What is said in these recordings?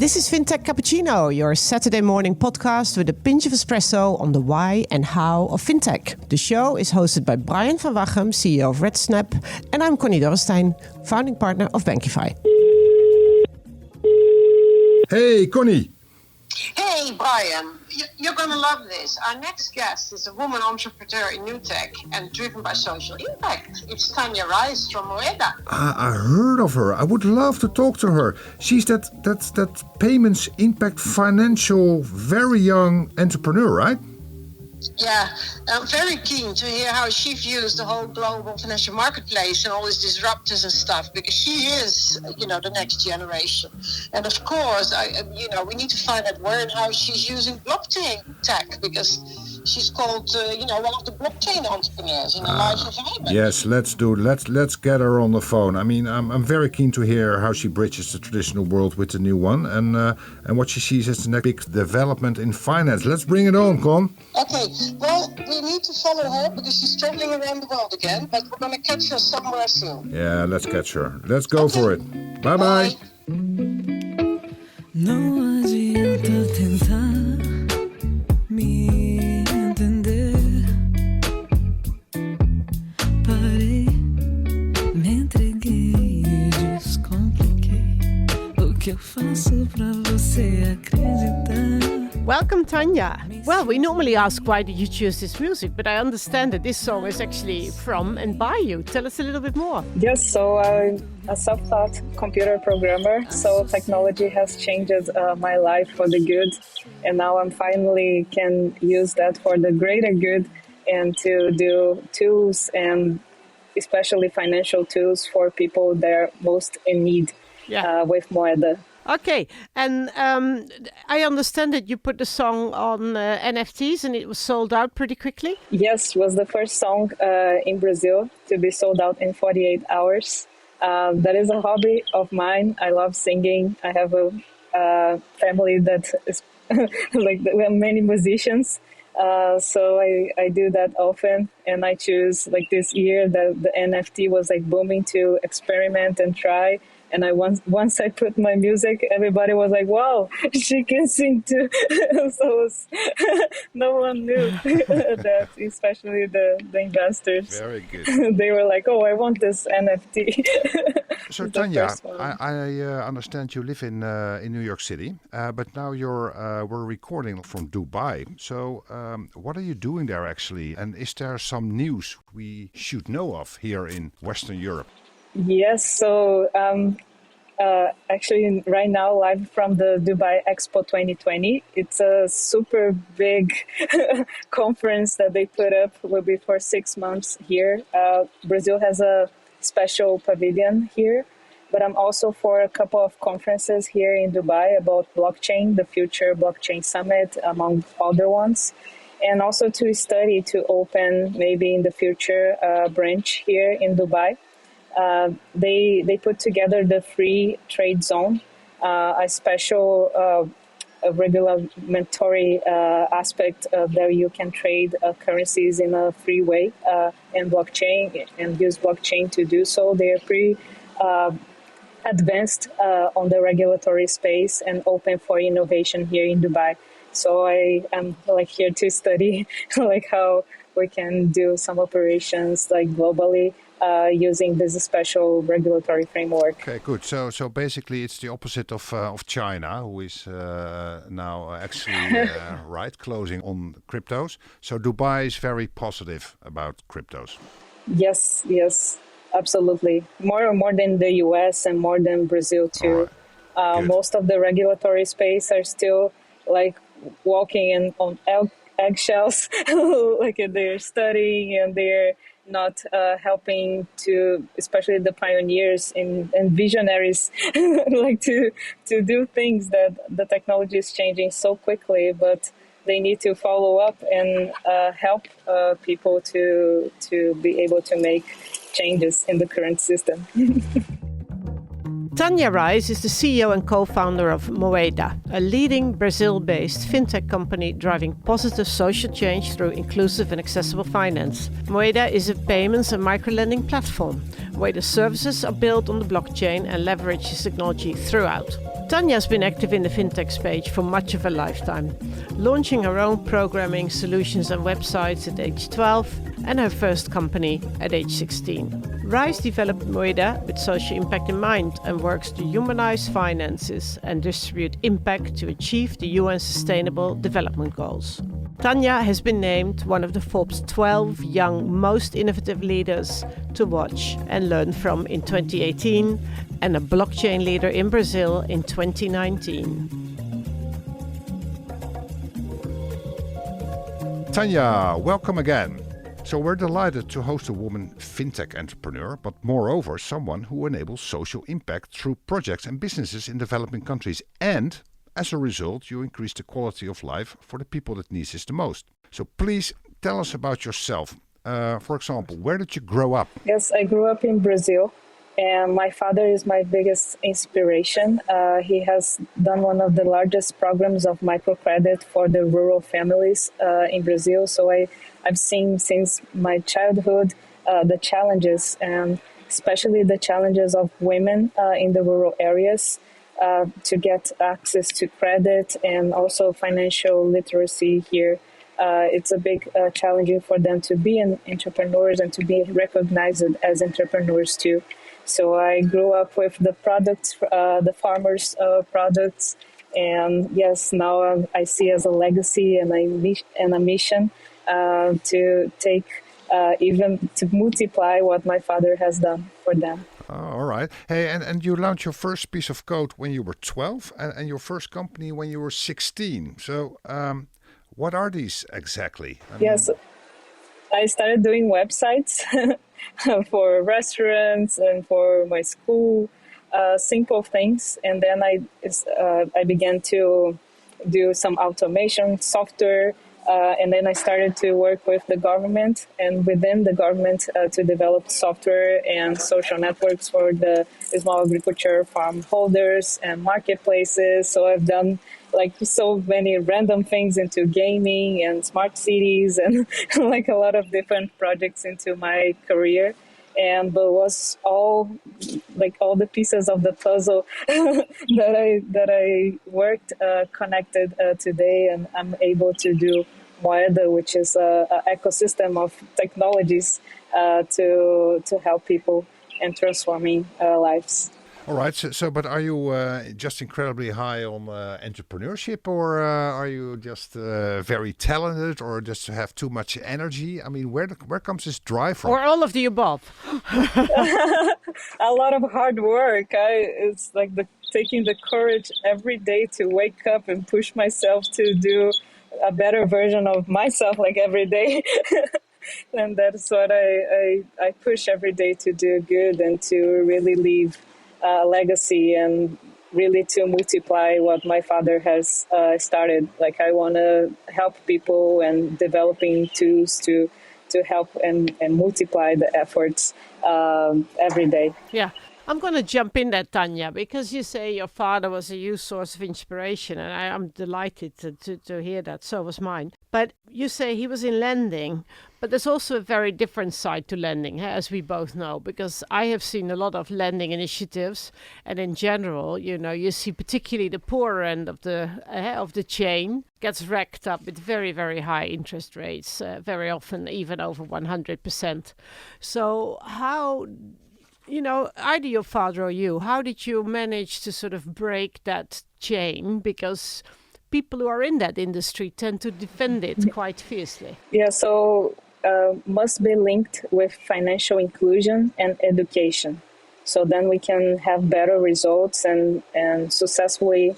This is Fintech Cappuccino, your Saturday morning podcast with a pinch of espresso on the why and how of fintech. The show is hosted by Brian van Wachem, CEO of RedSnap, and I'm Connie Dorrestein, founding partner of Bankify. Hey, Connie. Hey, Brian. You're going to love this. Our next guest is a woman entrepreneur in new tech and driven by social impact. It's Tanya Rice from Moeda. I heard of her. I would love to talk to her. She's that payments impact financial, very young entrepreneur, right? Yeah, I'm very keen to hear how she views the whole global financial marketplace and all these disruptors and stuff, because she is, the next generation. And of course, we need to find out where and how she's using blockchain tech, because she's called, one of the blockchain entrepreneurs in a live environment. Yes, let's get her on the phone. I mean, I'm very keen to hear how she bridges the traditional world with the new one, and what she sees as the next big development in finance. Let's bring it on, Con. Okay, well, we need to follow her because she's traveling around the world again, but we're going to catch her somewhere soon. Yeah, let's catch her. Let's go for it. Bye-bye. Não adianta tentar me entender. Parei, me entreguei e descompliquei. O que eu faço pra você acreditar? Welcome, Tanya. Well, we normally ask why did you choose this music, but I understand that this song is actually from and by you. Tell us a little bit more. Yes, so I'm a self-taught computer programmer, so technology has changed my life for the good, and now I'm finally can use that for the greater good and to do tools and especially financial tools for people that are most in need with Moeda. Okay, and I understand that you put the song on NFTs and it was sold out pretty quickly? Yes, was the first song in Brazil to be sold out in 48 hours. That is a hobby of mine. I love singing. I have a family that is we have many musicians. So I do that often, and I choose this year that the NFT was booming to experiment and try. And once I put my music, everybody was like, "Wow, she can sing too!" So no one knew that, especially the investors. Very good. They were like, "Oh, I want this NFT." So Tanya, I understand you live in New York City, but now we're recording from Dubai. So what are you doing there actually? And is there some news we should know of here in Western Europe? Yes, so actually right now live from the Dubai Expo 2020. It's a super big conference that they put up, will be for 6 months here. Brazil has a special pavilion here, but I'm also for a couple of conferences here in Dubai about blockchain, the Future Blockchain Summit, among other ones. And also to study to open maybe in the future branch here in Dubai. They put together the free trade zone, a special regulatory aspect that you can trade currencies in a free way and blockchain and use blockchain to do so. They are pretty advanced on the regulatory space and open for innovation here in Dubai. So I am here to study how we can do some operations globally. Using this special regulatory framework. Okay, good. So basically, it's the opposite of China, who is now actually closing on cryptos. So Dubai is very positive about cryptos. Yes, absolutely. More than the US and more than Brazil too. Most of the regulatory space are still walking on eggshells, they're studying and they're not helping to, especially the pioneers and visionaries, to do things that the technology is changing so quickly, but they need to follow up and help people to be able to make changes in the current system. Tanya Rice is the CEO and co-founder of Moeda, a leading Brazil-based fintech company driving positive social change through inclusive and accessible finance. Moeda is a payments and microlending platform. Moeda's services are built on the blockchain and leverage this technology throughout. Tanya has been active in the fintech space for much of her lifetime, launching her own programming solutions and websites at age 12 and her first company at age 16. Rice developed Moeda with social impact in mind and works to humanize finances and distribute impact to achieve the UN Sustainable Development Goals. Tanya has been named one of the Forbes 12 young most innovative leaders to watch and learn from in 2018 and a blockchain leader in Brazil in 2019. Tanya, welcome again. So we're delighted to host a woman fintech entrepreneur, but moreover someone who enables social impact through projects and businesses in developing countries. And as a result, you increase the quality of life for the people that need this the most. So please tell us about yourself. For example, where did you grow up? Yes, I grew up in Brazil, and my father is my biggest inspiration. He has done one of the largest programs of microcredit for the rural families in Brazil. So I've seen since my childhood the challenges, and especially the challenges of women in the rural areas to get access to credit and also financial literacy here. It's a big challenging for them to be entrepreneurs and to be recognized as entrepreneurs too. So I grew up with the products, the farmers' products, and yes, now I see as a legacy and a mission to take even to multiply what my father has done for them. Oh, all right. Hey, and you launched your first piece of code when you were 12 and your first company when you were 16. So what are these exactly? Yes, I started doing websites for restaurants and for my school, simple things. And then I began to do some automation software. And then I started to work with the government and within the government to develop software and social networks for the small agriculture farm holders and marketplaces. So I've done like so many random things into gaming and smart cities and like a lot of different projects into my career. And but was all the pieces of the puzzle that I worked connected today, and I'm able to do Moeda, which is an ecosystem of technologies to help people and transforming lives. All right. So but are you just incredibly high on entrepreneurship, or are you just very talented, or just have too much energy? I mean, where comes this drive from? Or all of the above? A lot of hard work. It's like taking the courage every day to wake up and push myself to do a better version of myself, like every day. And that's what I push every day to do good and to really leave legacy and really to multiply what my father has started. Like I want to help people and developing tools to help and multiply the efforts every day. Yeah. I'm going to jump in there, Tanya, because you say your father was a huge source of inspiration, and I'm delighted to hear that. So was mine. But you say he was in lending, but there's also a very different side to lending, as we both know, because I have seen a lot of lending initiatives, and in general, you see particularly the poorer end of the chain gets racked up with very, very high interest rates, very often even over 100%. So how... either your father or you, how did you manage to sort of break that chain? Because people who are in that industry tend to defend it quite fiercely. Yeah, so must be linked with financial inclusion and education. So then we can have better results and successfully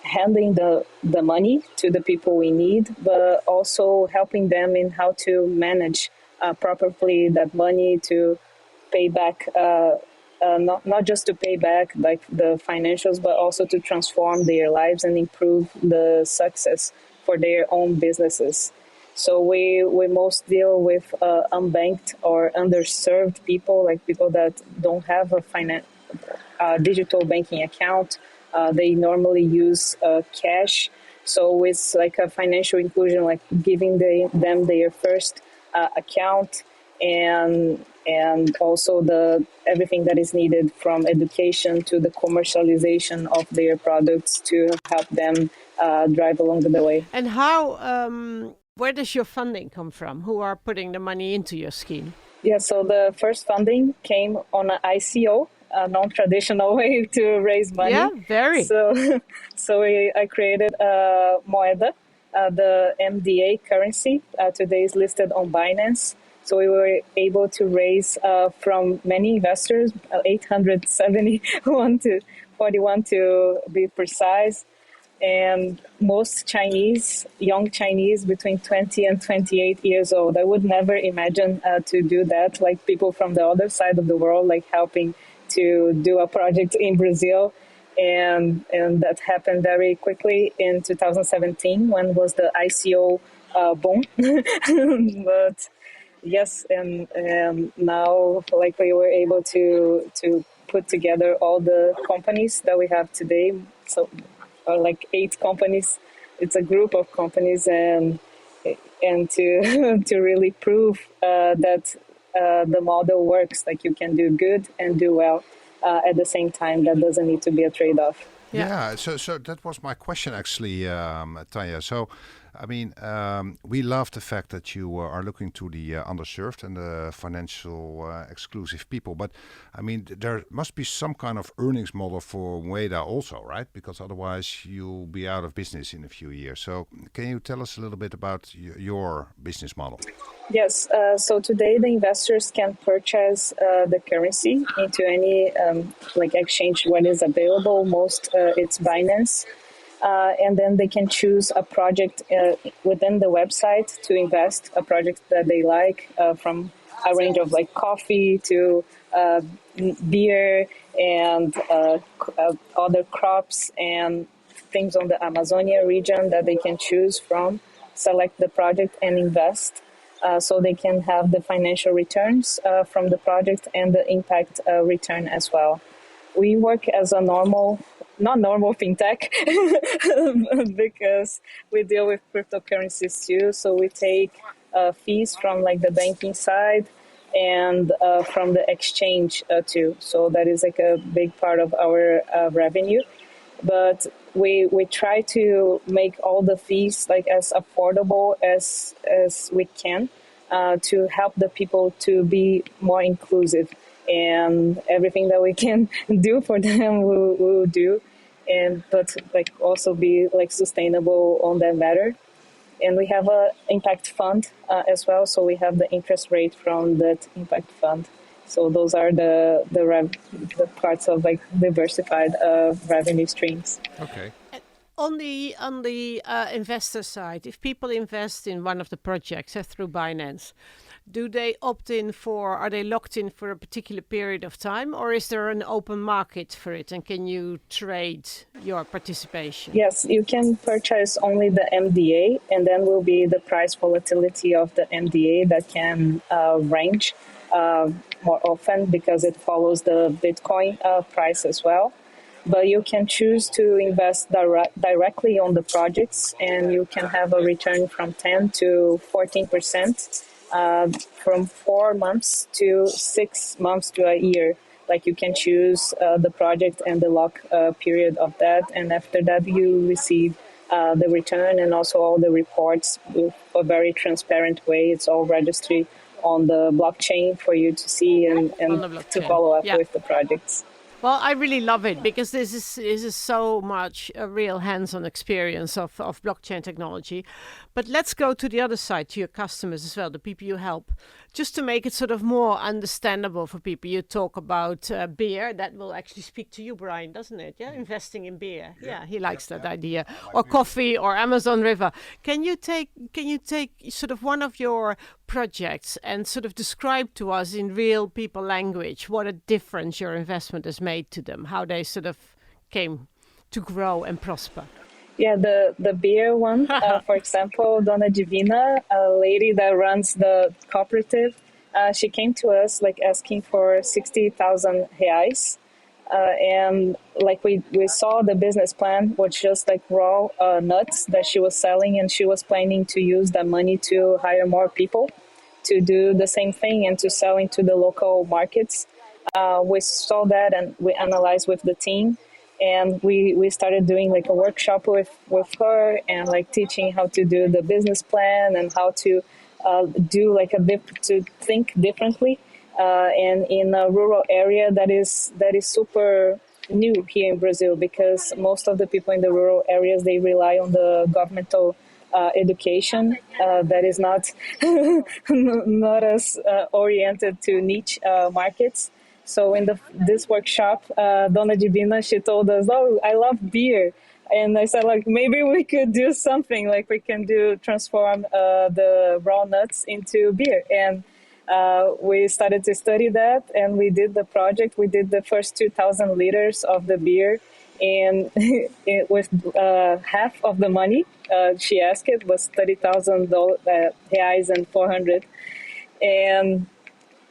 handing the money to the people we need, but also helping them in how to manage properly that money to pay back, not just to pay back like the financials, but also to transform their lives and improve the success for their own businesses. So we most deal with unbanked or underserved people, like people that don't have digital banking account. They normally use cash. So it's like a financial inclusion, like giving them their first account, and also everything that is needed from education to the commercialization of their products to help them drive along the way. And where does your funding come from? Who are putting the money into your scheme? Yeah, so the first funding came on an ICO, a non-traditional way to raise money. Yeah, very. So I created Moeda, the MDA currency. Today is listed on Binance. So we were able to raise from many investors, 871 to 41 to be precise. And most young Chinese between 20 and 28 years old. I would never imagine to do that, like people from the other side of the world, like helping to do a project in Brazil. And that happened very quickly in 2017 when was the ICO boom. But yes, and now like we were able to put together all the companies that we have today. So like 8 companies. It's a group of companies, and to to really prove that the model works. Like you can do good and do well at the same time. That doesn't need to be a trade-off. Yeah. So that was my question actually, Tanya. So, I mean, we love the fact that you are looking to the underserved and the financial exclusive people. But I mean, there must be some kind of earnings model for Moeda also, right? Because otherwise you'll be out of business in a few years. So can you tell us a little bit about your business model? Yes. So today the investors can purchase the currency into any like exchange when it's available. Most it's Binance. And then they can choose a project within the website to invest, a project that they like, from a range of like coffee to beer and other crops and things on the Amazonia region that they can choose from, select the project and invest. So they can have the financial returns from the project and the impact return as well. We work as a not normal fintech because we deal with cryptocurrencies too. So we take fees from like the banking side and from the exchange too. So that is like a big part of our revenue. But we try to make all the fees like as affordable as we can to help the people to be more inclusive. And everything that we can do for them, we'll do, but like also be like sustainable on that matter. And we have a impact fund as well, so we have the interest rate from that impact fund. So those are the parts of like diversified revenue streams. Okay. On the investor side, if people invest in one of the projects through Binance, do they are they locked in for a particular period of time, or is there an open market for it, and can you trade your participation? Yes, you can purchase only the MDA, and then will be the price volatility of the MDA that can range more often because it follows the Bitcoin price as well. But you can choose to invest directly on the projects, and you can have a return from 10 to 14%. From 4 months to 6 months to a year. Like you can choose the project and the lock period of that. And after that, you receive the return and also all the reports with a very transparent way. It's all registered on the blockchain for you to see and to follow up with the projects. Well, I really love it because this is so much a real hands-on experience of blockchain technology. But let's go to the other side, to your customers as well, the people you help, just to make it sort of more understandable for people. You talk about beer. That will actually speak to you, Brian, doesn't it? Yeah, investing in beer. Yeah, he likes that idea. Or coffee or Amazon River. Can you take sort of one of your projects and sort of describe to us in real people language what a difference your investment has made to them, how they sort of came to grow and prosper? Yeah, the beer one, for example, Dona Divina, a lady that runs the cooperative, she came to us like asking for 60,000 reais And like we saw the business plan was just like raw nuts that she was selling, and she was planning to use that money to hire more people to do the same thing and to sell into the local markets. We saw that and we analyzed with the team, and we started doing like a workshop with her and like teaching how to do the business plan and how to do like to think differently. And in a rural area that is super new here in Brazil, because most of the people in the rural areas, they rely on the governmental education that is not not as oriented to niche markets. So in this workshop, Dona Divina, she told us, "Oh, I love beer." And I said, like, maybe we could do something, like we can transform the raw nuts into beer. And we started to study that, and we did the project. We did the first 2,000 liters of the beer, and with half of the money she asked, it was 30,000 reais and 400. And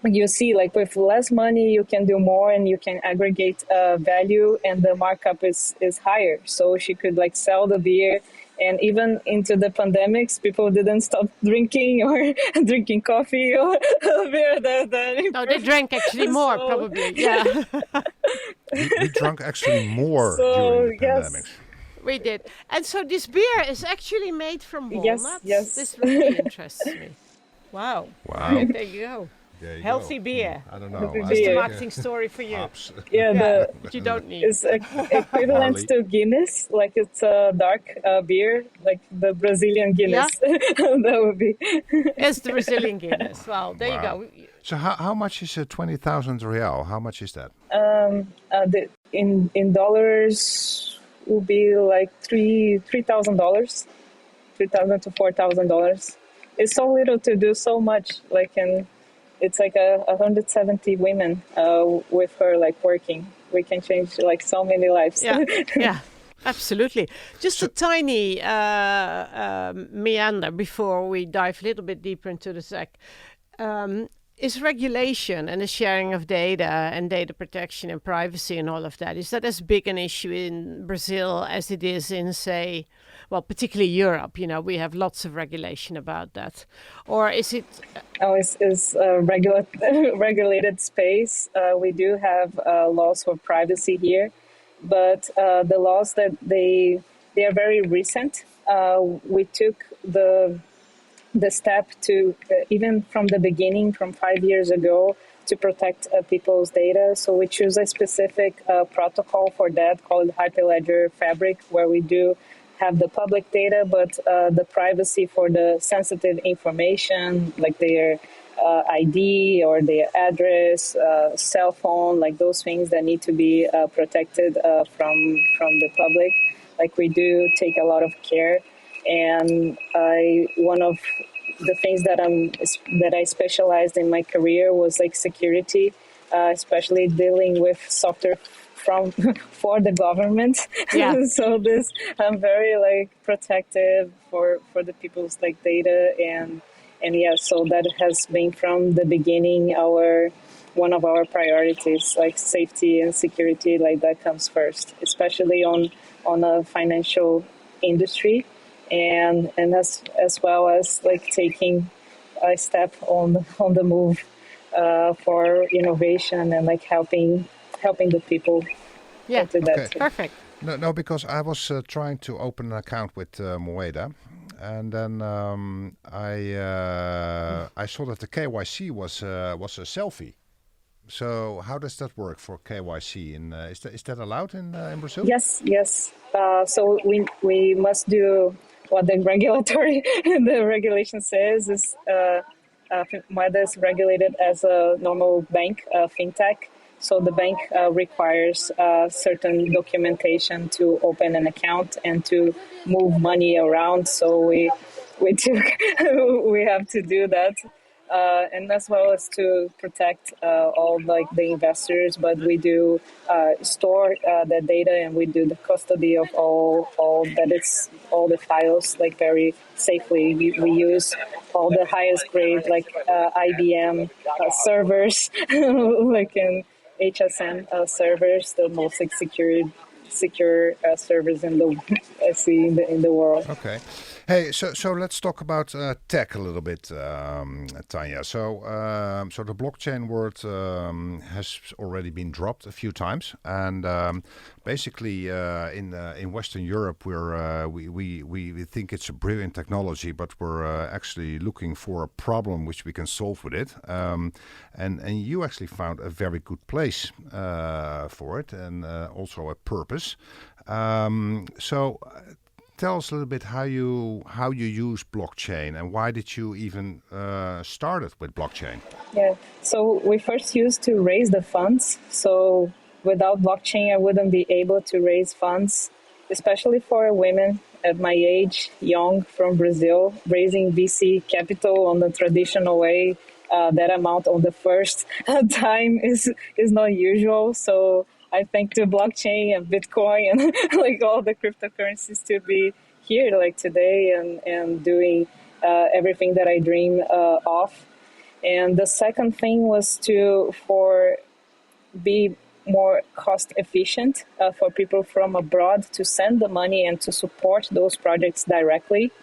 you see, like with less money, you can do more and you can aggregate value, and the markup is higher. So she could like sell the beer. And even into the pandemics, people didn't stop drinking or drinking coffee or beer. No, they drank actually more, probably. Yeah. We drank actually more during the pandemic. We did. And so this beer is actually made from walnuts? Yes. This really interests me. Wow. There you go. Healthy beer. I don't know. That's the marketing story for you. Yeah, you don't need. It's equivalent to Guinness, like it's a dark beer, like the Brazilian Guinness. Yeah. That would be. It's the Brazilian Guinness. Well, there you go. So how much is 20,000 real? How much is that? In dollars will be like $3,000, $3,000 to $4,000. It's so little to do so much, like it's like 170 women with her like working. We can change like so many lives. Yeah, absolutely. Just a tiny meander before we dive a little bit deeper into the SEC. Is regulation and the sharing of data and data protection and privacy and all of that, is that as big an issue in Brazil as it is in, say, well, particularly Europe? You know, we have lots of regulation about that. Or is it... It's a regulated space. We do have laws for privacy here, but the laws that they are very recent. We took the step to, even from the beginning, from 5 years ago, to protect people's data. So we choose a specific protocol for that called Hyperledger Fabric, where we do have the public data, but the privacy for the sensitive information, like their ID or their address, cell phone, like those things that need to be protected from the public. Like we do take a lot of care. And one of the things that I specialized in my career was like security, especially dealing with software for the government. Yeah. So I'm very like protective for the people's like data and yeah. So that has been from the beginning one of our priorities, like safety and security, like that comes first, especially on a financial industry. And as well as like taking a step on the move for innovation and like helping the people. Yeah, do that. Okay. Perfect. No, because I was trying to open an account with Moeda, and then I saw that the KYC was a selfie. So how does that work for KYC? Is that allowed in Brazil? Yes. So we must do what the regulation says. Is Moeda is regulated as a normal bank, fintech. So the bank requires certain documentation to open an account and to move money around. So we have to do that. And as well as to protect all like the investors, but we do store the data, and we do the custody of all the files like very safely. We use all the highest grade like IBM servers, like HSM servers, the most secure servers in the I see in the world. Okay. Hey, so let's talk about tech a little bit, Tanya. So the blockchain word has already been dropped a few times, and basically in Western Europe we think it's a brilliant technology, but we're actually looking for a problem which we can solve with it. And you actually found a very good place for it, and also a purpose. So tell us a little bit how you use blockchain, and why did you even started with blockchain? Yeah, so we first used to raise the funds. So without blockchain, I wouldn't be able to raise funds, especially for women at my age, young from Brazil, raising VC capital on the traditional way. That amount on the first time is not usual. So I think the blockchain and Bitcoin and like all the cryptocurrencies to be here like today and doing everything that I dream of. And the second thing was for be more cost efficient for people from abroad to send the money and to support those projects directly.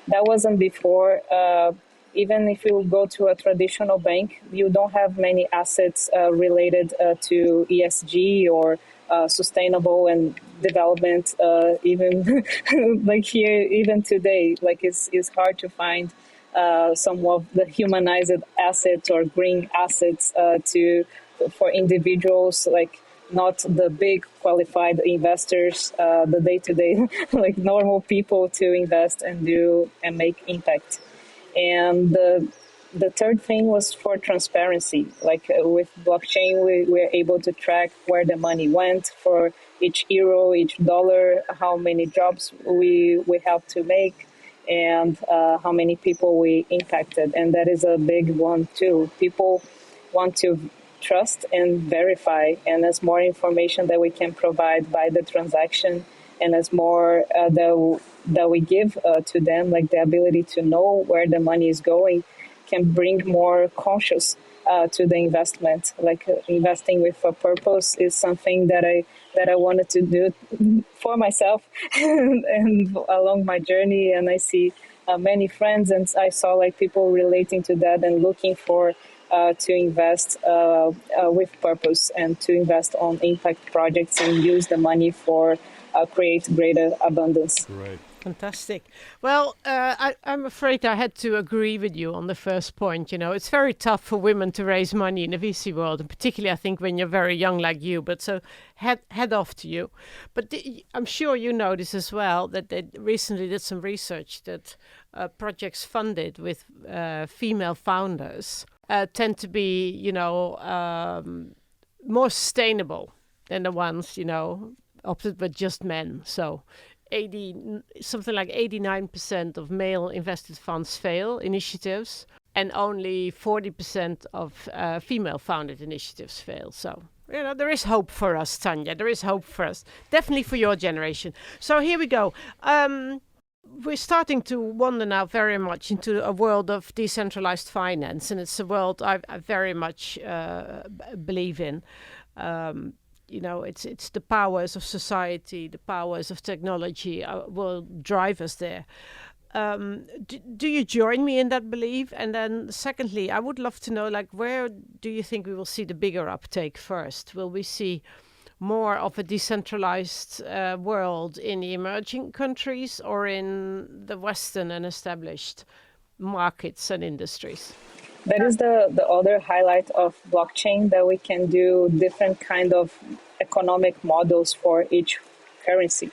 That wasn't before. Even if you go to a traditional bank, you don't have many assets related to ESG or sustainable and development. Even like here, even today, like it's hard to find some of the humanized assets or green assets for individuals, like not the big qualified investors, the day-to-day like normal people to invest and do and make impact. And the third thing was for transparency. Like with blockchain, we're able to track where the money went for each euro, each dollar, how many jobs we helped to make, and how many people we impacted. And that is a big one too. People want to trust and verify, and as more information that we can provide by the transaction, and as more that we give to them, like the ability to know where the money is going, can bring more conscious to the investment. Like investing with a purpose is something that I wanted to do for myself and along my journey. And I see many friends, and I saw like people relating to that and looking for to invest with purpose and to invest on impact projects and use the money for create greater abundance. Great. Fantastic. Well, I'm afraid I had to agree with you on the first point. You know, it's very tough for women to raise money in the VC world, and particularly I think when you're very young like you. But so head off to you. But I'm sure you notice as well that they recently did some research that projects funded with female founders tend to be, you know, more sustainable than the ones, you know, opted with just men. So something like 89% of male invested funds fail initiatives, and only 40% of female founded initiatives fail. So, you know, there is hope for us, Tanya. There is hope for us. Definitely for your generation. So here we go. We're starting to wander now very much into a world of decentralized finance, and it's a world I very much believe in. You know, it's the powers of society, the powers of technology will drive us there. Do you join me in that belief? And then secondly, I would love to know, like, where do you think we will see the bigger uptake first? Will we see more of a decentralized world in the emerging countries or in the Western and established markets and industries? That is the other highlight of blockchain, that we can do different kind of economic models for each currency.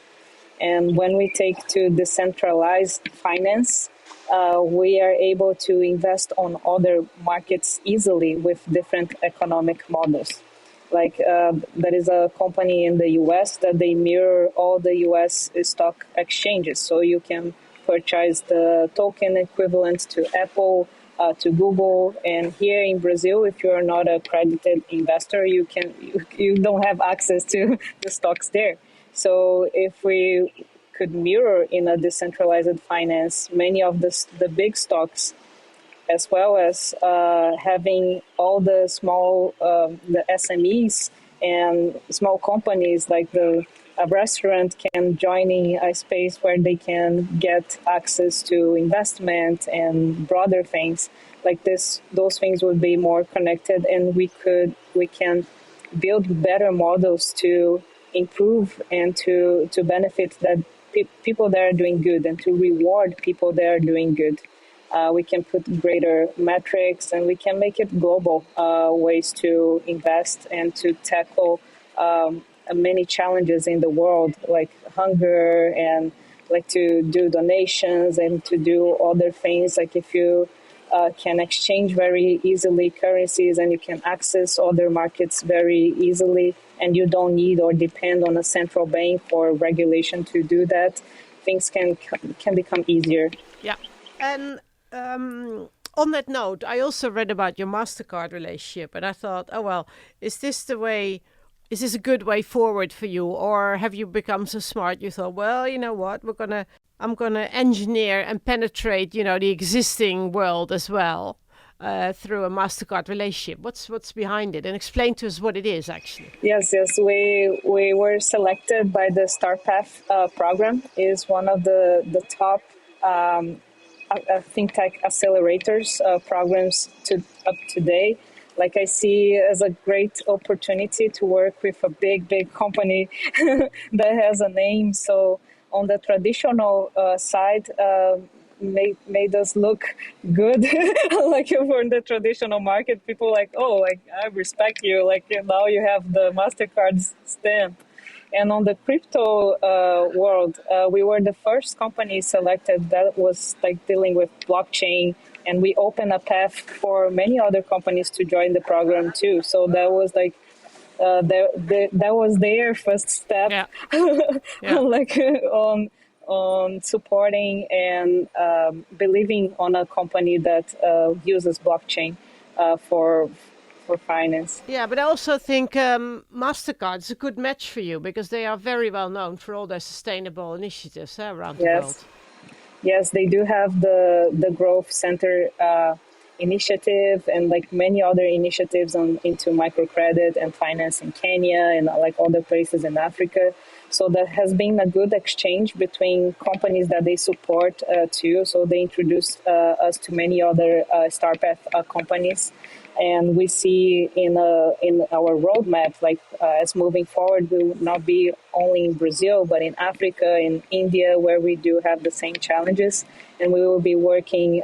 And when we take to decentralized finance, we are able to invest on other markets easily with different economic models. Like there is a company in the US that they mirror all the US stock exchanges. So you can purchase the token equivalent to Apple, to Google, and here in Brazil, if you are not a accredited investor, you don't have access to the stocks there. So if we could mirror in a decentralized finance many of the big stocks as well as having all the small the SMEs and small companies like a restaurant can join in a space where they can get access to investment and broader things like this. Those things would be more connected, and we can build better models to improve and to benefit that people that are doing good and to reward people that are doing good. We can put greater metrics, and we can make it global ways to invest and to tackle many challenges in the world, like hunger, and like to do donations and to do other things. Like if you can exchange very easily currencies and you can access other markets very easily, and you don't need or depend on a central bank for regulation to do that, things can become easier. Yeah. And on that note, I also read about your Mastercard relationship, and I thought, oh, well, is this a good way forward for you? Or have you become so smart you thought, well, you know what, I'm gonna engineer and penetrate, the existing world as well through a Mastercard relationship? What's behind it? And explain to us what it is actually. Yes. We were selected by the StarPath program. Is one of the top fintech accelerators programs up to date. Like I see as a great opportunity to work with a big company that has a name. So on the traditional side, made us look good. Like for the traditional market, people like, oh, like I respect you. Like now you have the Mastercard stamp. And on the crypto world, we were the first company selected that was like dealing with blockchain, and we opened a path for many other companies to join the program too. So that was like that was their first step, like on supporting and believing on a company that uses blockchain for finance. Yeah, but I also think Mastercard is a good match for you because they are very well known for all their sustainable initiatives around the world. Yes, they do have the Growth Center initiative and like many other initiatives into microcredit and finance in Kenya and like other places in Africa. So there has been a good exchange between companies that they support too. So they introduced us to many other StarPath companies. And we see in our roadmap, like as moving forward, we will not be only in Brazil, but in Africa, in India, where we do have the same challenges. And we will be working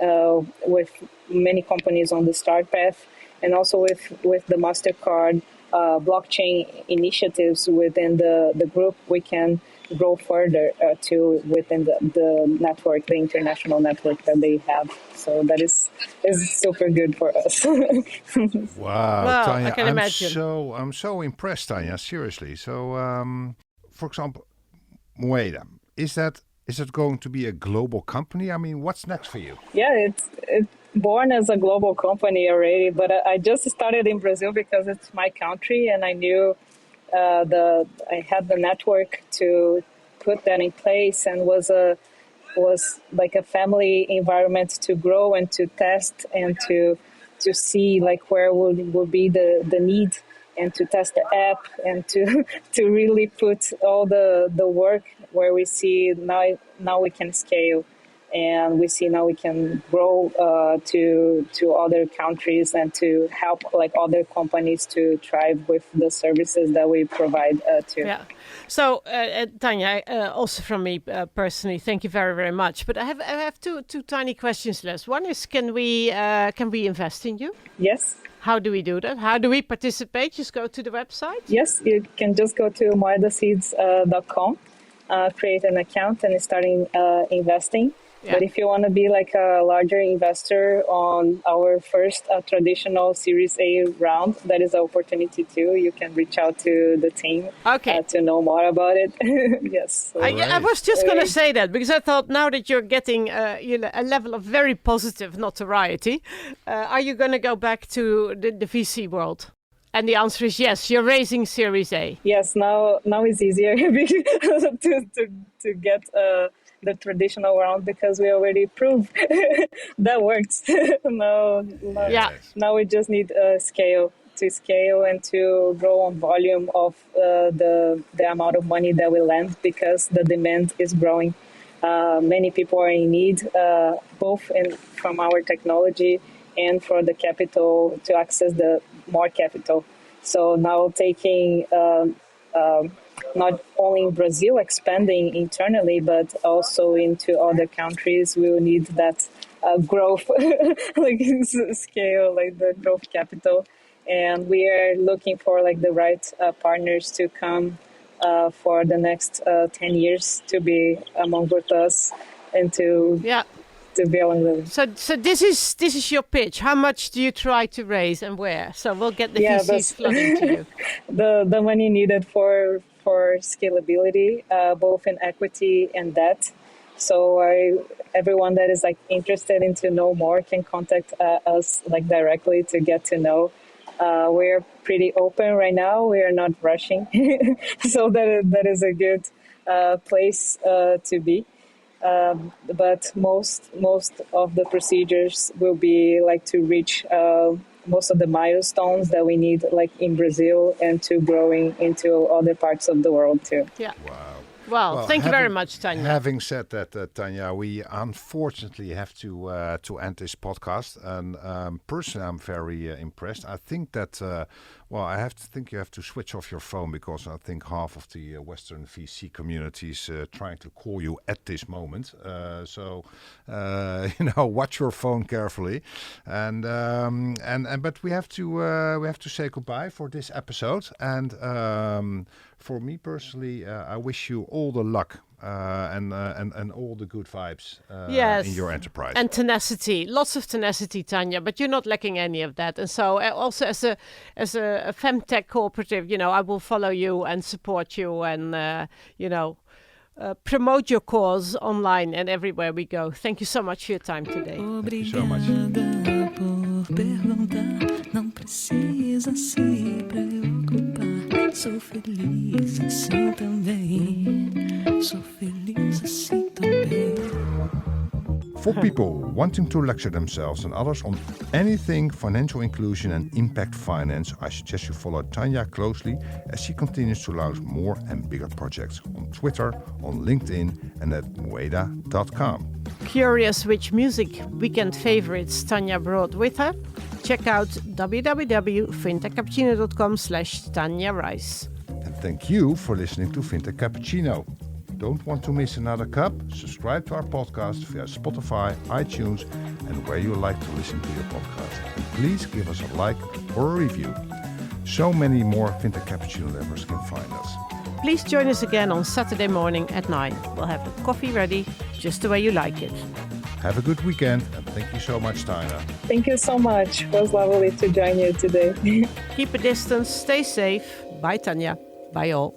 with many companies on the start path, and also with the Mastercard blockchain initiatives within the group. We can grow further to within the network, the international network that they have. So that is super good for us. Wow, well, Tanya, I can imagine. I'm so impressed, Tanya. Seriously. So, for example, Moeda, is that going to be a global company? I mean, what's next for you? Yeah, it's born as a global company already, but I just started in Brazil because it's my country, and I knew I had the network to put that in place, and was like a family environment to grow and to test and to see like where would be the need, and to test the app and to really put all the work where we see now we can scale. And we see now we can grow to other countries and to help like other companies to thrive with the services that we provide to. Yeah. So Tanya, also from me personally, thank you very, very much. But I have two tiny questions left. One is, can we invest in you? Yes. How do we do that? How do we participate? Just go to the website? Yes, you can just go to moedaseeds.com, create an account, and starting investing. Yeah. But if you want to be like a larger investor on our first traditional Series A round, that is an opportunity too. You can reach out to the team to know more about it. Yes. So. I was just going to say that because I thought now that you're getting a level of very positive notoriety, are you going to go back to the VC world? And the answer is yes. You're raising Series A. Yes, now it's easier to get the traditional round because we already proved that works. Now we just need scale and to grow on volume of the amount of money that we lend because the demand is growing. Many people are in need, both from our technology and for the capital to access the more capital. So now taking not only in Brazil expanding internally, but also into other countries, we will need that growth, like scale, like the growth capital. And we are looking for like the right partners to come for the next 10 years to be among with us and to be along with us. So this is your pitch. How much do you try to raise and where? So we'll get the VCs flooding to you. The money needed for scalability, both in equity and debt. So everyone that is like interested in to know more can contact us like directly to get to know. We're pretty open right now. We are not rushing, so that is a good place to be. But most of the procedures will be like to reach most of the milestones that we need, like in Brazil, and to growing into other parts of the world too. Yeah. Wow. Well, thank you very much, Tanya. Having said that, Tanya, we unfortunately have to end this podcast. And personally, I'm very impressed. I think that, I think you have to switch off your phone because I think half of the Western VC community is trying to call you at this moment. So watch your phone carefully. But we have to say goodbye for this episode. And for me personally, I wish you all the luck and all the good vibes in your enterprise. And tenacity, lots of tenacity, Tanya. But you're not lacking any of that. And so, also as a Femtech cooperative, I will follow you and support you, and promote your cause online and everywhere we go. Thank you so much for your time today. Thank you so much. Sou feliz assim também. Sou feliz assim também. For people wanting to lecture themselves and others on anything financial inclusion and impact finance, I suggest you follow Tanya closely as she continues to launch more and bigger projects on Twitter, on LinkedIn, and at Moeda.com. Curious which music weekend favorites Tanya brought with her? Check out www.fintechcappuccino.com/Tanya Rice. And thank you for listening to Fintech Cappuccino. Don't want to miss another cup? Subscribe to our podcast via Spotify, iTunes, and where you like to listen to your podcast. And please give us a like or a review. So many more Fintech Cappuccino lovers can find us. Please join us again on Saturday morning at 9. We'll have the coffee ready just the way you like it. Have a good weekend, and thank you so much, Taynaah. Thank you so much. It was lovely to join you today. Keep a distance, stay safe. Bye, Tanya. Bye, all.